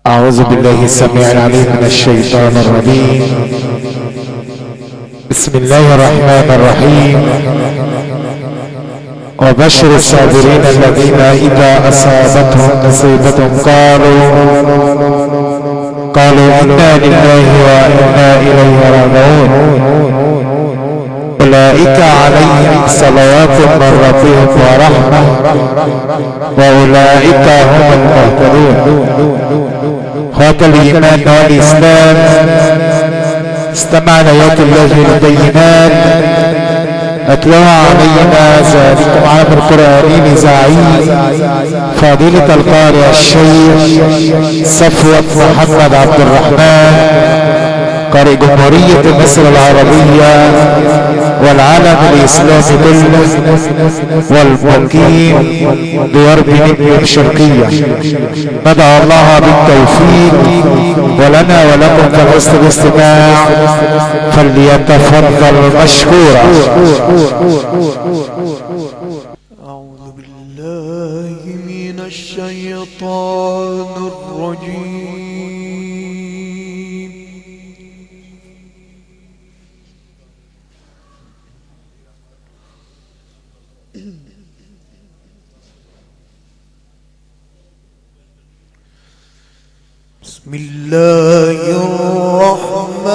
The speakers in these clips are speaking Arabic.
أعوذ بالله السميع العليم من الشيطان الرجيم. بسم الله الرحمن الرحيم. وبشر الصابرين الذين إذا أصابتهم مصيبة قالوا إنا لله وإنا إليه راجعون. أولئك عليهم صلوات من ربهم ورحمة وأولئك هم المهتدون. خاطر الإيمان والإسلام، استمعنا آيات الله البينات أتلوها علينا ذلكم عام القرآن العظيم فضيلة القارئ الشيخ صفوت محمد عبد الرحمن، قارئ جمهورية مصر العربية والعالم الإسلامي كله والمقيم ديار بنين الشرقية. ندعو الله بالتوفيق ولنا ولكم في حسن الاستماع، فليتفضل مشكورا. أعوذ بالله من الشيطان الرجيم. بسم الله الرحمن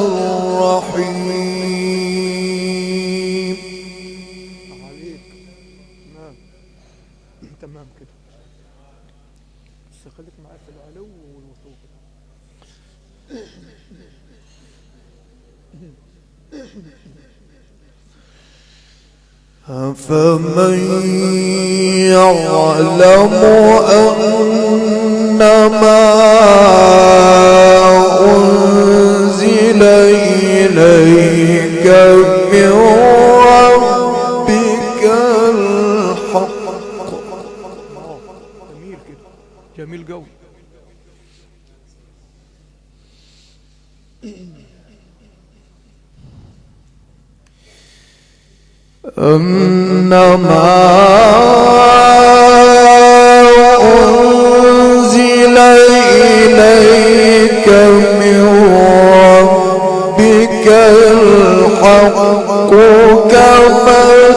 الرحيم. تمام كده، بس خليك معايا في العلو والوطوء كده. أفمن يعلم أنما أنزل إليك من ربك الحق. جميل كده، جميل قوي. أنما أنزل إليك من ربك الحق كمن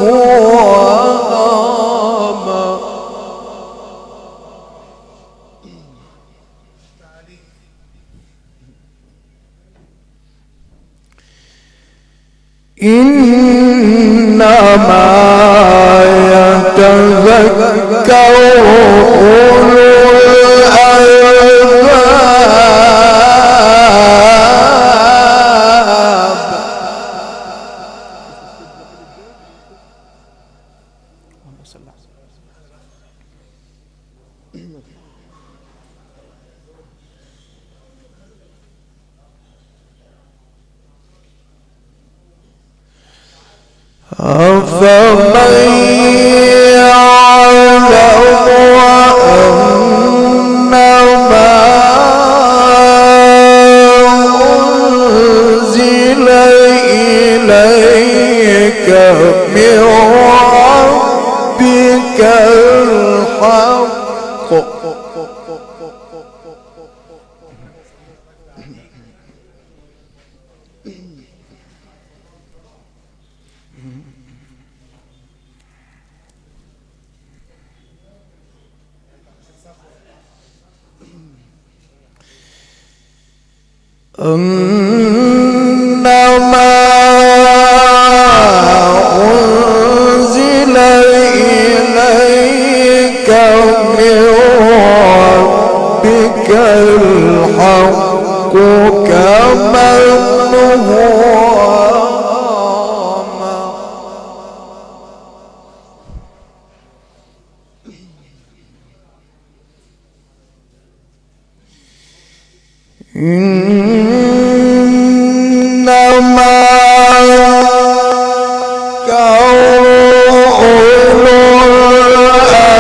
هو أعمى. إنما يتذكر أولو الألباب. اللهم صل على سيدنا. أفمن يعلم أنما أنزل إليك من ربك الحق. أنما أنزل إليك من ربك الحق كمن هو أعمى. إنما أولو الألباب.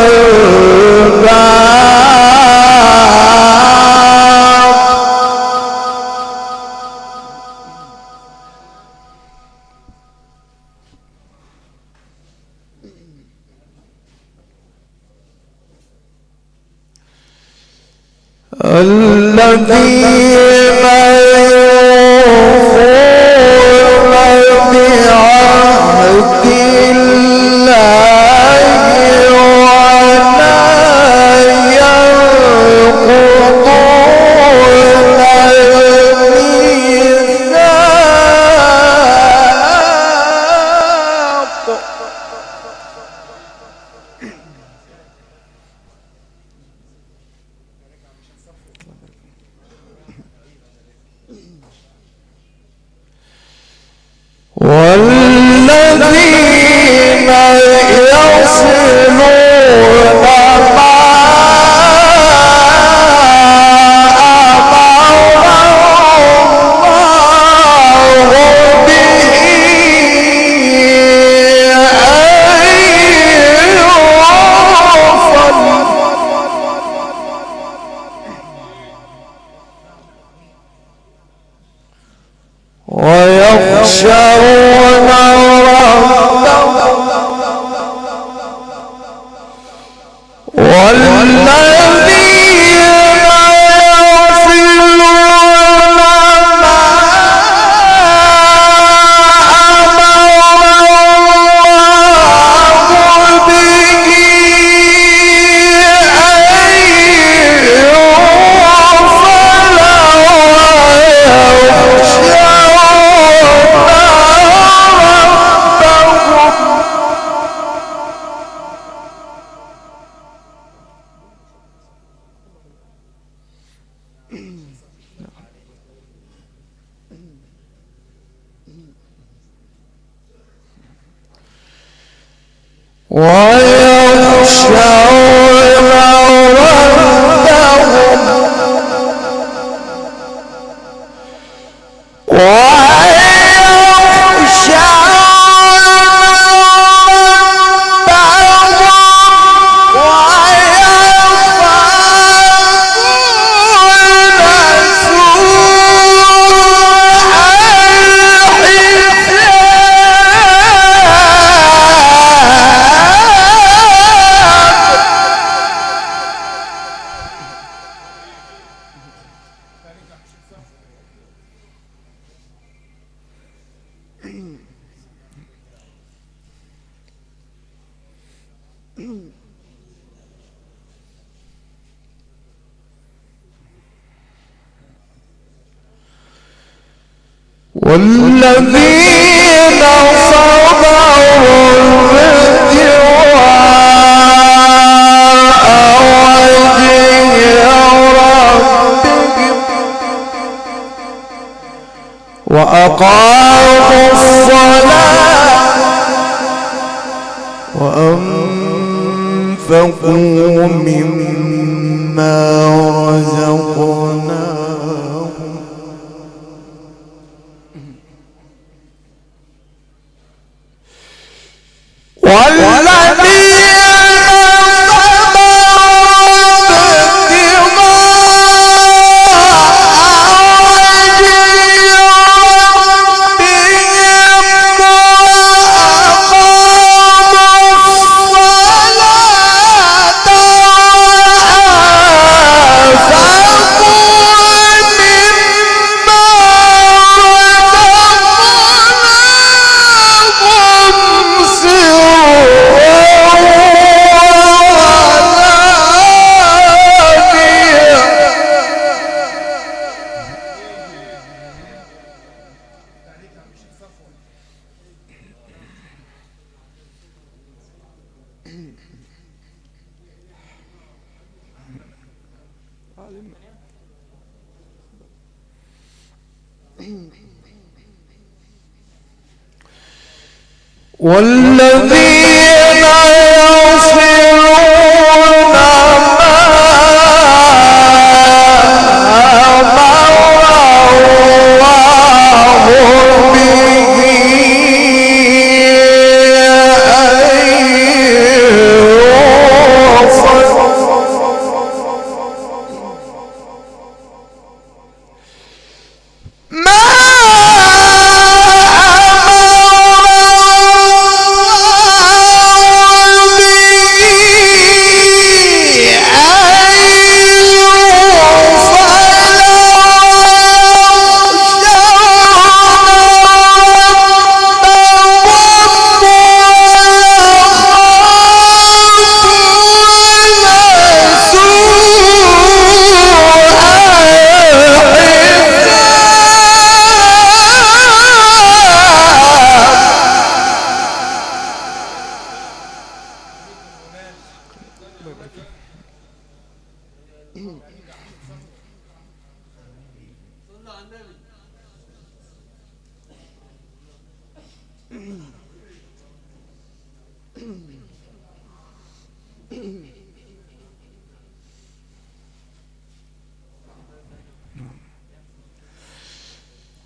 الذين يوفون بعهد الله ولا ينقضون الميثاق والذين يصلون ما أمر الله به ويخشون ربهم والذين يصلون ما أمر الله به ويخشون والذين صبروا ابتغاء وجه ربهم وأقاموا الصلاة وأنفقوا مما رزقناهم والذين والذين يصلون ما أمر الله به أن يوصل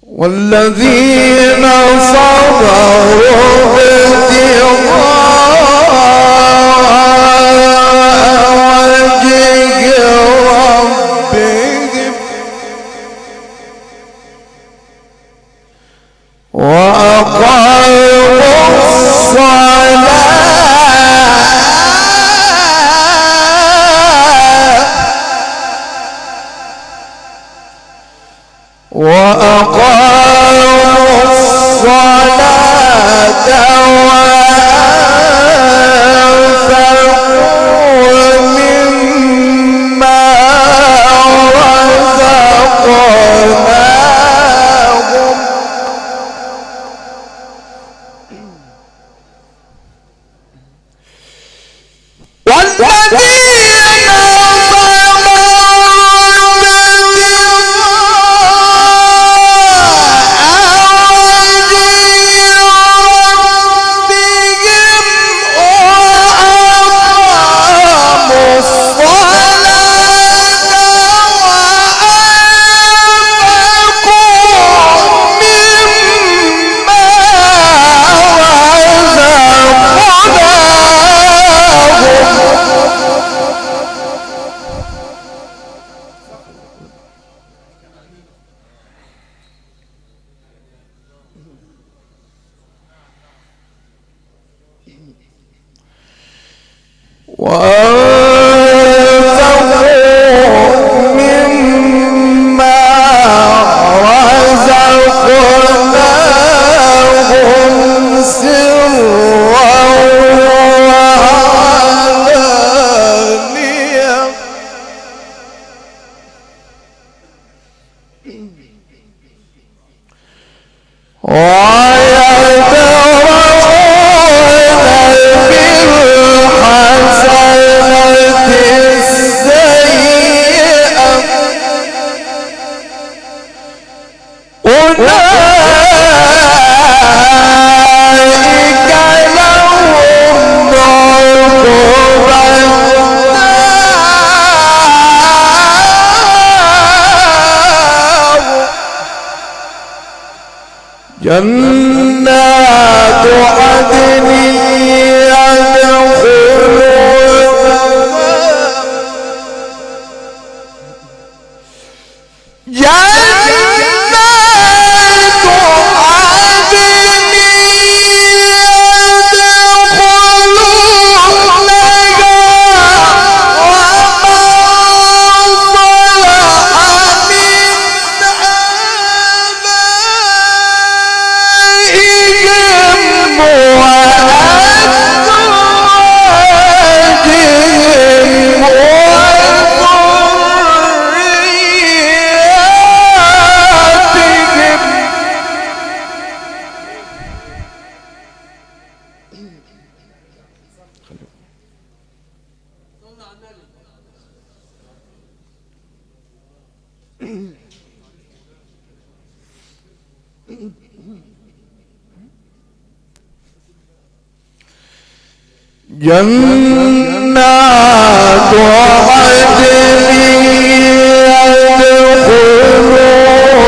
والذين صبروا ابتغاء وجه ربهم وأقاموا الصلاة وأنفقوا مما رزقناهم جنات عدن جنات عدن يدخلونها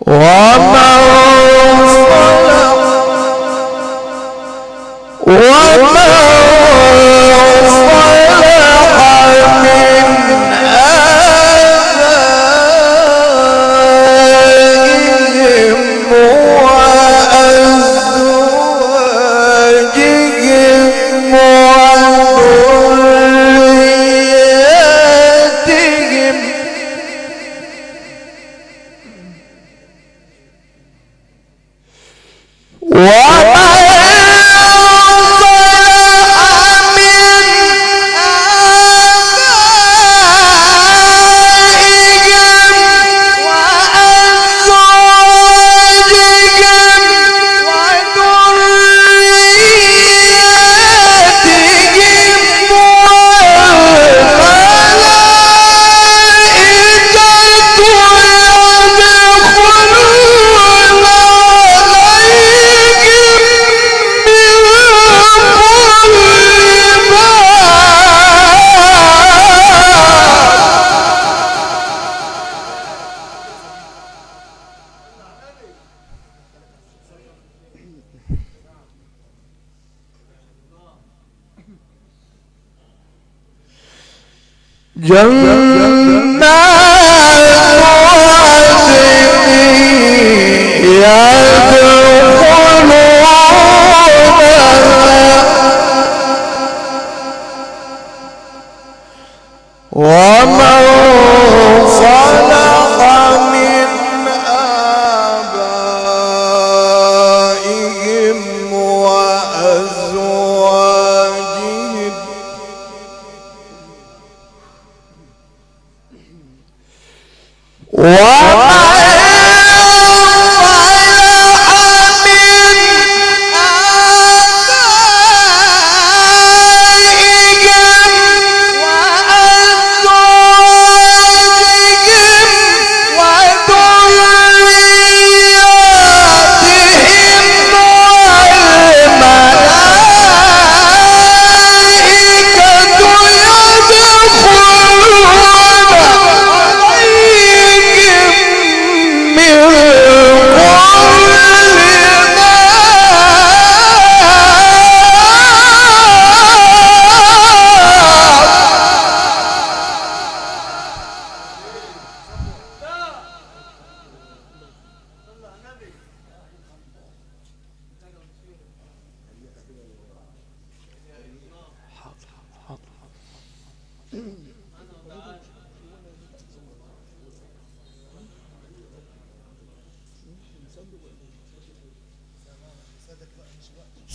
ومن صلح من ومن صلح من آبائهم وأزواجهم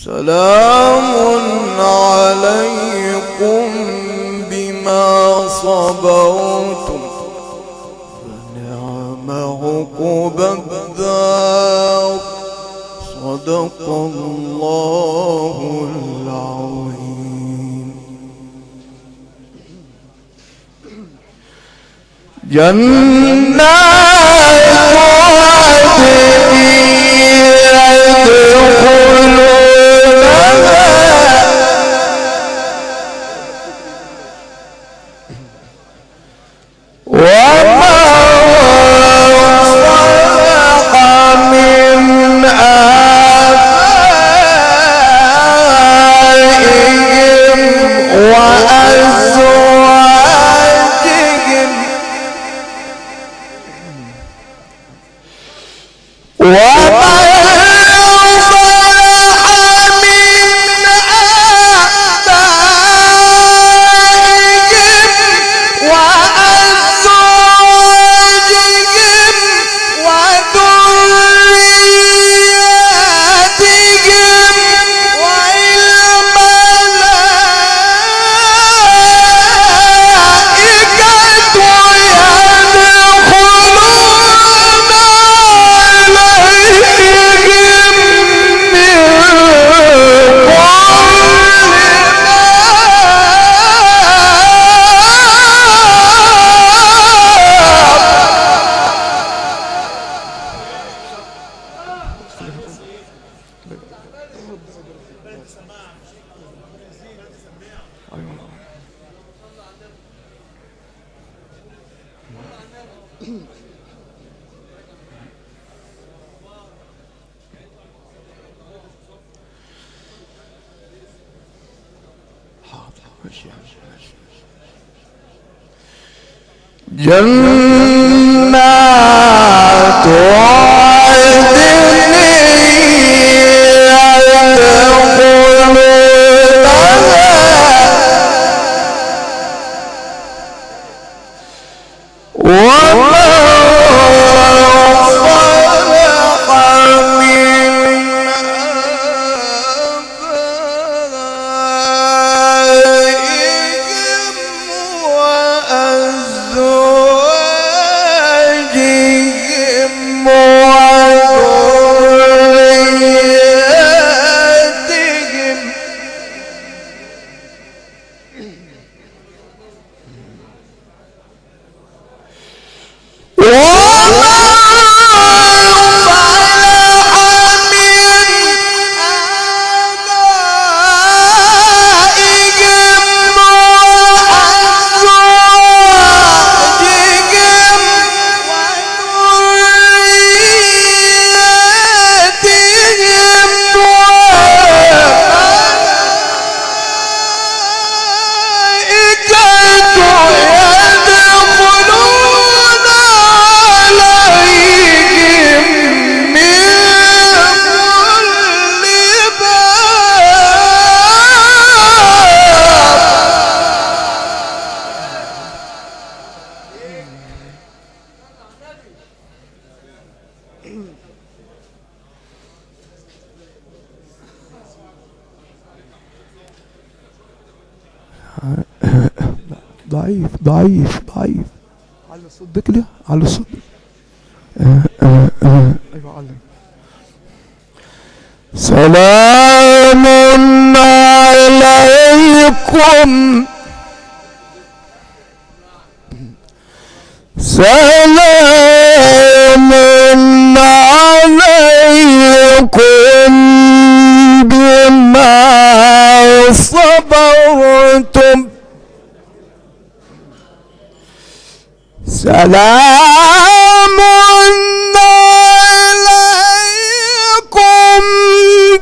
سلام عليكم بما صبرتم فنعم عقبى الدار صدق الله العظيم. جنات عدن جنات عدن ضعيف ضعيف ضعيف. على الصوت ده كده، على الصوت. ايوه علم. سلام عليكم، سلام عليكم بما صبرتم، سلام عليكم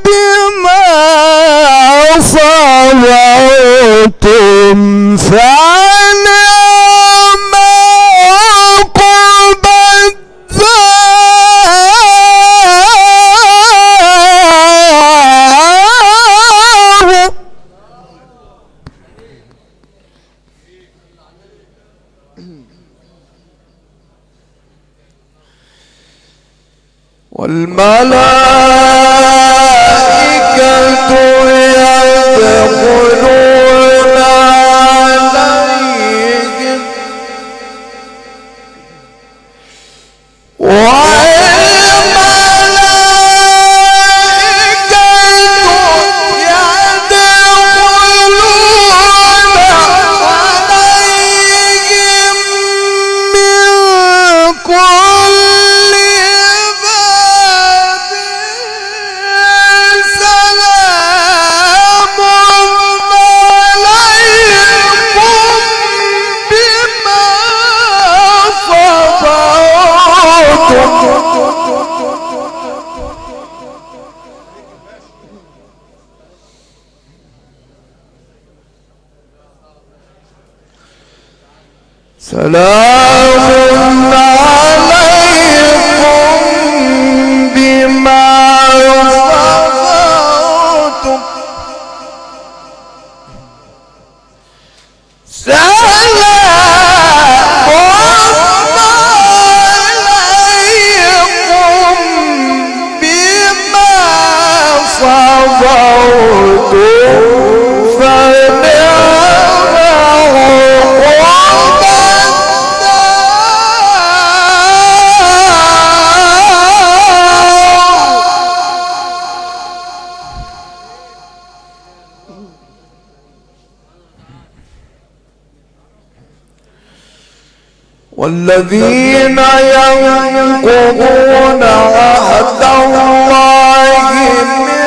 بما صبرتم فنعم عقب الدار. والملائكة يدخلون عليهم سلام عليكم بما صبرتم، سلام عليكم بما صبرتم والذين ينقضون عهد الله من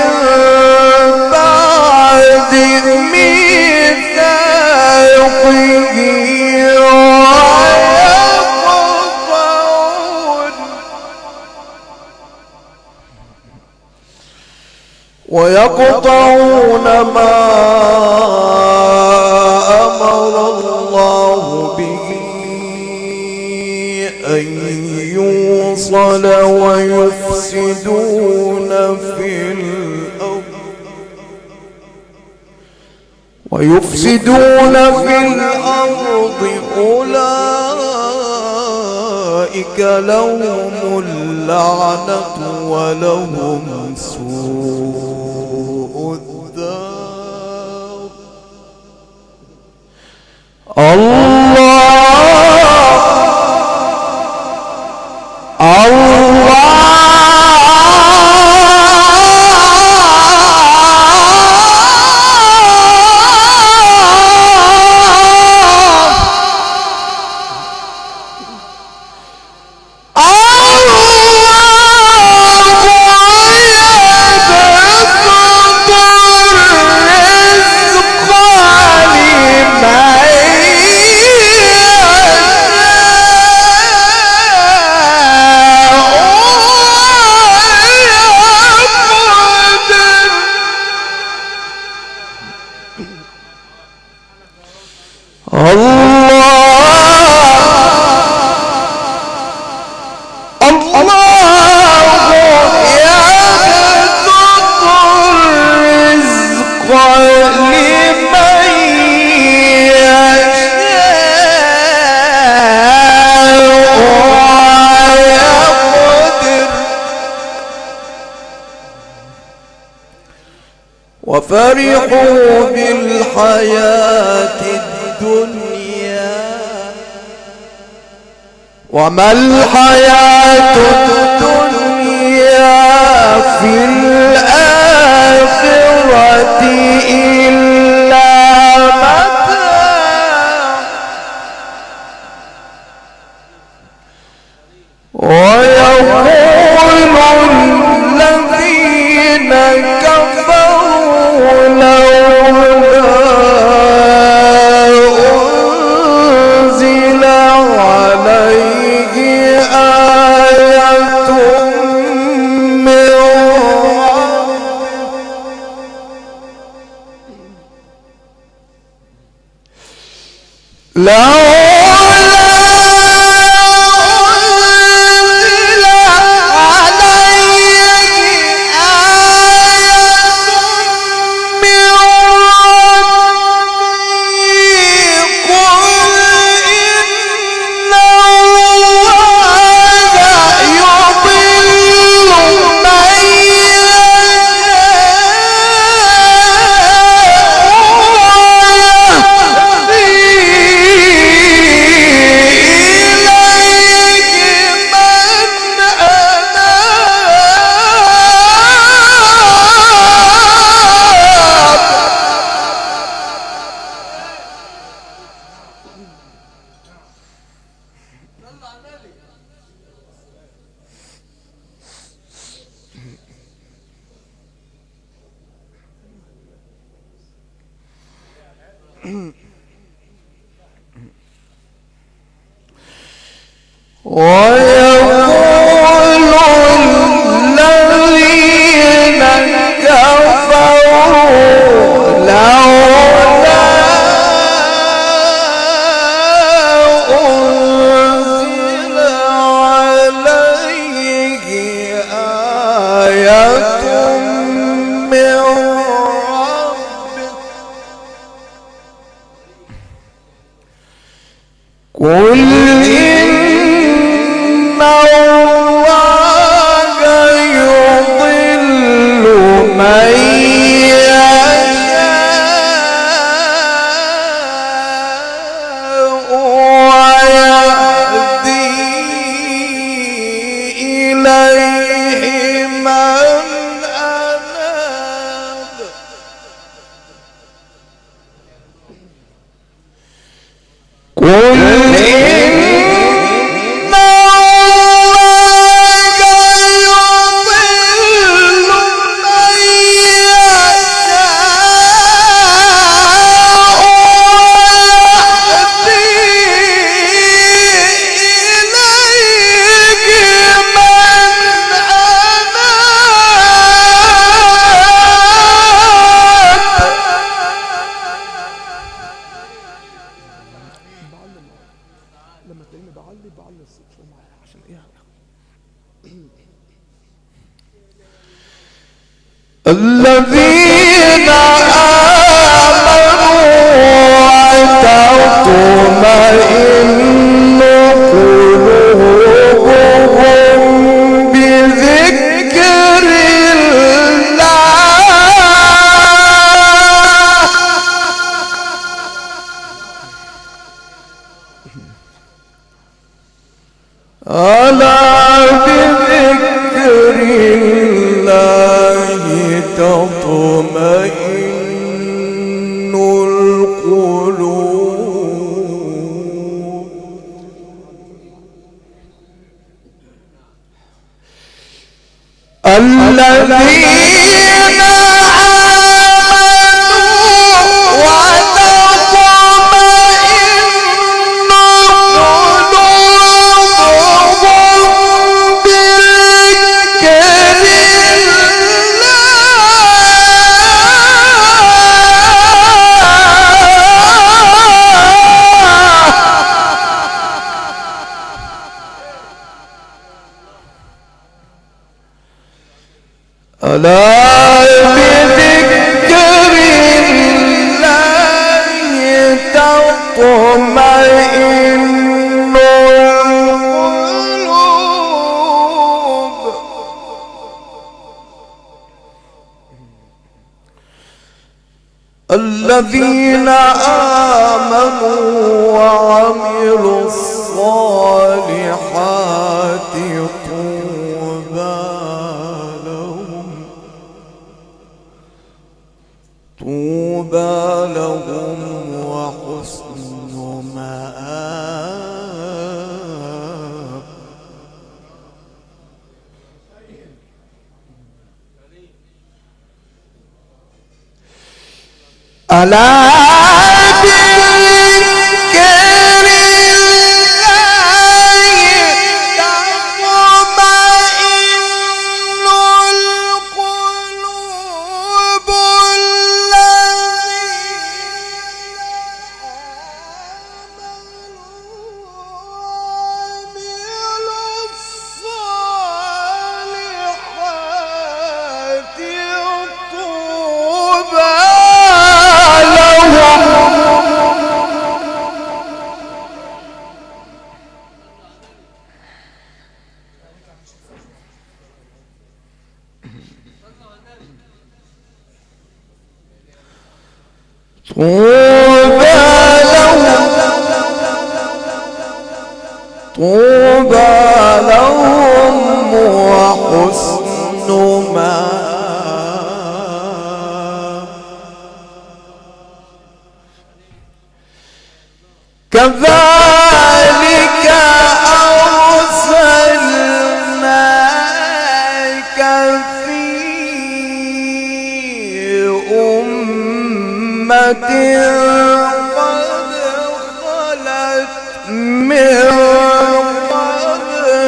بعد ميثاقه ويقطعون ما أمر الله به أن يوصل ويفسدون في الأرض أولئك لهم اللعنة ولهم سوء الدار. وفرحوا بالحياة الدنيا وما الحياة الدنيا في الآخرة إلا متاع ويقول الذين كفروا لولا أنزل عليه آية من ويقول الذين كفروا لولا أنزل عليه آية من ربه قل إن الله يضل من يشاء ويهدي إليه من أناب قل لما تلاقيني بعلي الصوت شويه معايا عشان ايه. الذين آمنوا وتطمئن قلوبهم بذكر الله ألا بذكر الله تطمئن القلوب الذين آمنوا وتطمئن قلوبهم بذكر ألا بذكر الله تطمئن القلوب الذين آمنوا وعملوا الصالحات الصالحات طوبى لهم وحسن مآب. ألا طوبى لهم وحسن مآب. كذلك أرسلناك في أمة قد خلت من قبلها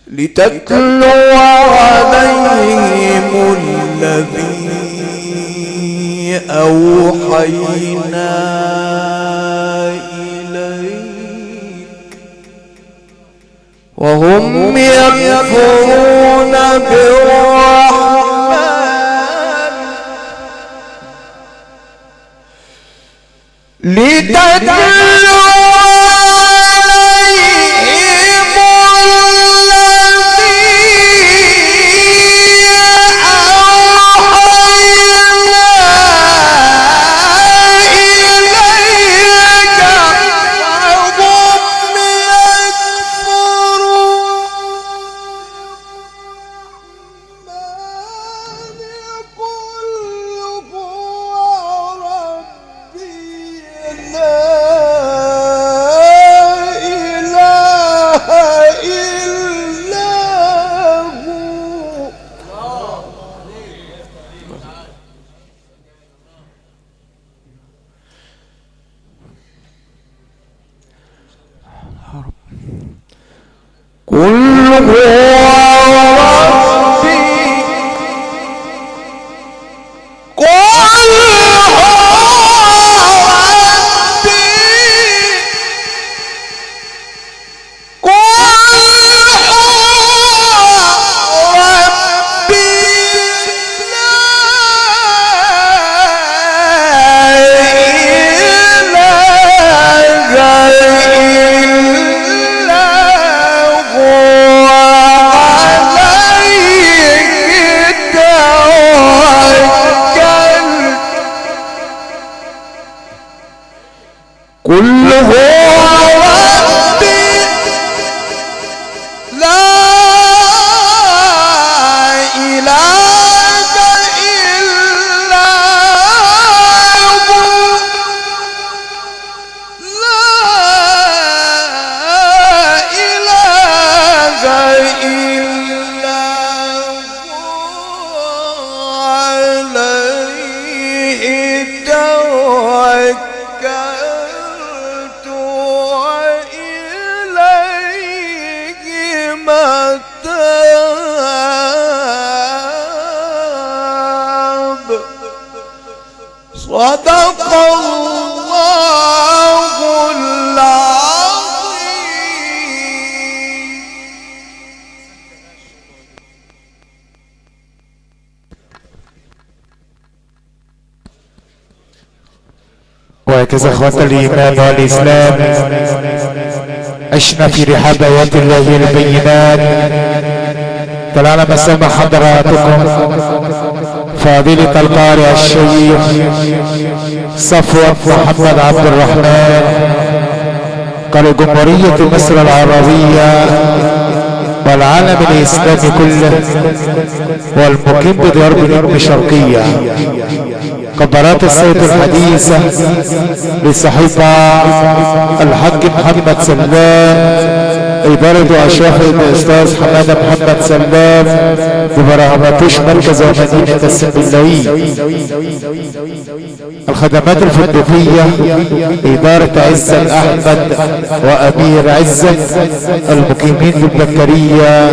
لتتلو عليهم الذي أوحينا إليك وهم يكفرون بالرحمن. لتتلو صدق الله العظيم. وهكذا اخوات الايمان والاسلام عشنا في رحاب آيات الله البينات. طلعنا مسامع حضراتكم فضيلة القارئ الشيخ صفوت محمد عبد الرحمن قارئ جمهورية مصر العربية والعالم الإسلامي كله والمقيم بديار بنين الشرقية. كبرات الصوت الحديثة لصحيفة الحاج محمد سلام إدارة وأشراف الأستاذ حمادة محمد سلام ببرهمتوش مركز ومدينة السنبلاوي. الخدمات الفندقية إدارة عزت أحمد وأمير عزت المقيمين بالبكرية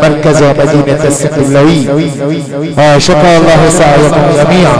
مركز ومدينة السنبلاوي. شكر الله سعيكم جميعا.